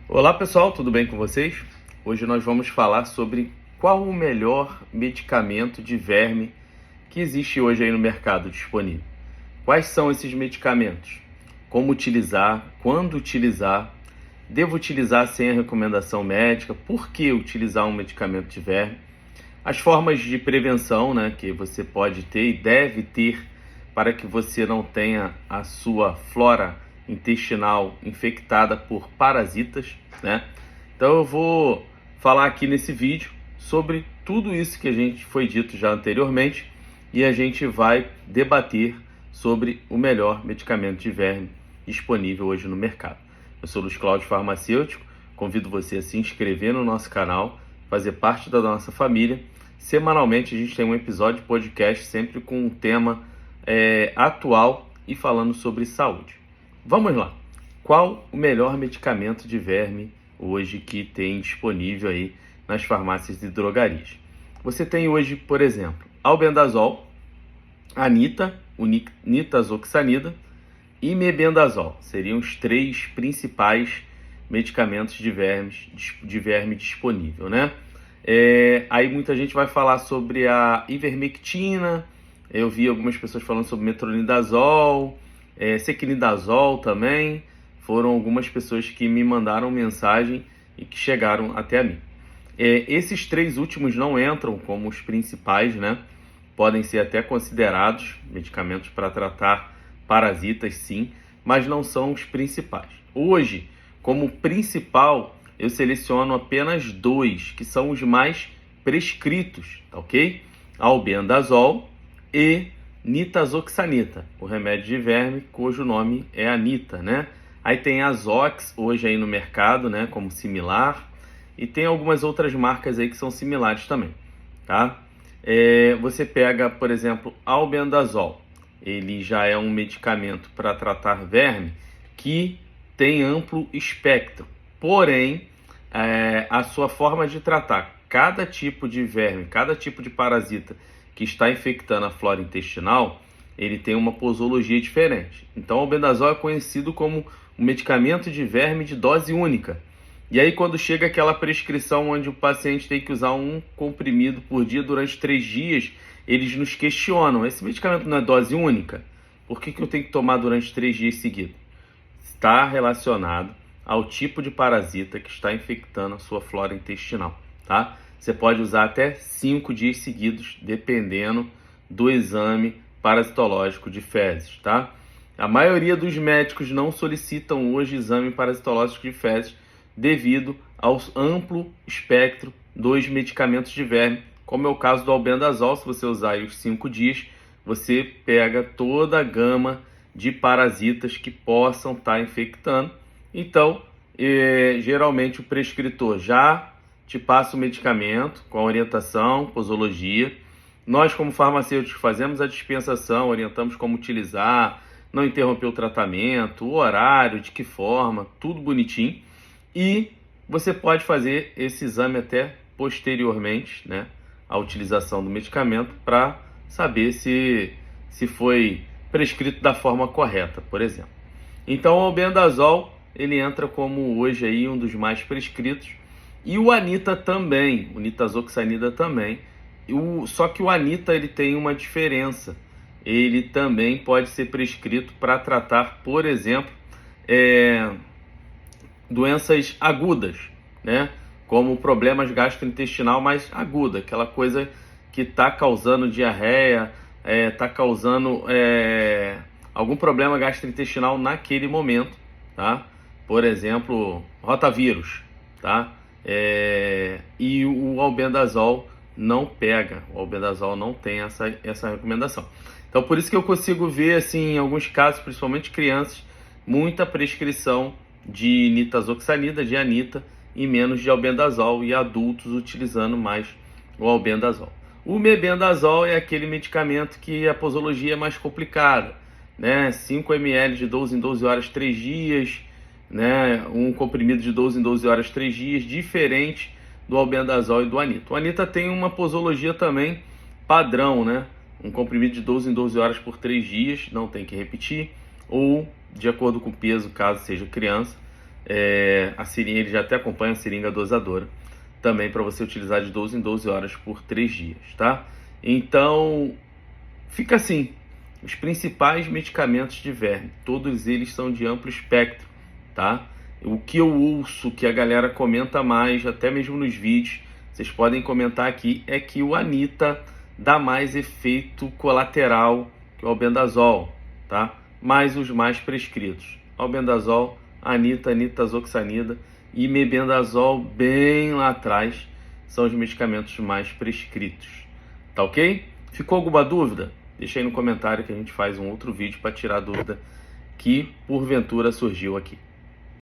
Olá pessoal, tudo bem com vocês? Hoje nós vamos falar sobre qual o melhor medicamento de verme que existe hoje aí no mercado disponível. Quais são esses medicamentos? Como utilizar? Quando utilizar? Devo utilizar sem a recomendação médica? Por que utilizar um medicamento de verme? As formas de prevenção, né, que você pode ter e deve ter para que você não tenha a sua flora intestinal infectada por parasitas, né? Então eu vou falar aqui nesse vídeo sobre tudo isso que a gente foi dito já anteriormente e a gente vai debater sobre o melhor medicamento de verme disponível hoje no mercado. Eu sou Luiz Cláudio Farmacêutico, convido você a se inscrever no nosso canal, fazer parte da nossa família. Semanalmente a gente tem um episódio de podcast sempre com um tema atual e falando sobre saúde. Vamos lá. Qual o melhor medicamento de verme hoje que tem disponível aí nas farmácias e drogarias? Você tem hoje, por exemplo, albendazol, anita, nitazoxanida e mebendazol. Seriam os três principais medicamentos de verme disponível, né? Aí muita gente vai falar sobre a ivermectina. Eu vi algumas pessoas falando sobre metronidazol, sequinidazol também. Foram algumas pessoas que me mandaram mensagem e que chegaram até a mim. Esses três últimos não entram como os principais, né? Podem ser até considerados medicamentos para tratar parasitas, sim, mas não são os principais. Hoje, como principal, eu seleciono apenas dois, que são os mais prescritos, tá ok? Albendazol e nitazoxanida, o remédio de verme, cujo nome é Anita, né? Aí tem a Zox hoje aí no mercado, né, como similar, e tem algumas outras marcas aí que são similares também, tá? Você pega, por exemplo, albendazol. Ele já é um medicamento para tratar verme que tem amplo espectro, porém, a sua forma de tratar cada tipo de verme, cada tipo de parasita que está infectando a flora intestinal, ele tem uma posologia diferente. Então, o albendazol é conhecido como um medicamento de verme de dose única. E aí, quando chega aquela prescrição onde o paciente tem que usar um comprimido por dia durante 3 dias, eles nos questionam: esse medicamento não é dose única? Por que eu tenho que tomar durante 3 dias seguidos? Está relacionado ao tipo de parasita que está infectando a sua flora intestinal, tá? Você pode usar até 5 dias seguidos, dependendo do exame parasitológico de fezes, tá? A maioria dos médicos não solicitam hoje exame parasitológico de fezes devido ao amplo espectro dos medicamentos de verme, como é o caso do albendazol. Se você usar aí os 5 dias, você pega toda a gama de parasitas que possam estar infectando. Então, geralmente o prescritor já te passa o medicamento com a orientação, posologia. Nós, como farmacêuticos, fazemos a dispensação, orientamos como utilizar, não interromper o tratamento, o horário, de que forma, tudo bonitinho. E você pode fazer esse exame até posteriormente, né, à utilização do medicamento, para saber se foi prescrito da forma correta, por exemplo. Então, o albendazol, ele entra como hoje aí um dos mais prescritos. E o Anita também, o nitazoxanida também. Só que o Anita, ele tem uma diferença. Ele também pode ser prescrito para tratar, por exemplo, doenças agudas, né? Como problemas gastrointestinal mais aguda, aquela coisa que está causando diarreia, está causando algum problema gastrointestinal naquele momento, tá? Por exemplo, rotavírus, tá? E o albendazol não pega, o albendazol não tem essa recomendação. Então, por isso que eu consigo ver, assim, em alguns casos, principalmente crianças, muita prescrição de nitazoxanida, de Anita, e menos de albendazol, e adultos utilizando mais o albendazol. O mebendazol é aquele medicamento que a posologia é mais complicada, né? 5 ml de 12 em 12 horas, 3 dias, né? Um comprimido de 12 em 12 horas, 3 dias, diferente do albendazol e do Anita. O Anita tem uma posologia também padrão, né? Um comprimido de 12 em 12 horas por 3 dias, não tem que repetir, ou de acordo com o peso, caso seja criança, A seringa, ele já até acompanha a seringa dosadora, também para você utilizar de 12 em 12 horas por 3 dias, tá? Então, fica assim, os principais medicamentos de verme, todos eles são de amplo espectro, tá? O que eu ouço que a galera comenta mais, até mesmo nos vídeos, vocês podem comentar aqui, é que o Anita dá mais efeito colateral que o albendazol, tá? Mais os mais prescritos. Albendazol, Anita, nitazoxanida e mebendazol bem lá atrás são os medicamentos mais prescritos. Tá ok? Ficou alguma dúvida? Deixa aí no comentário que a gente faz um outro vídeo para tirar a dúvida que porventura surgiu aqui.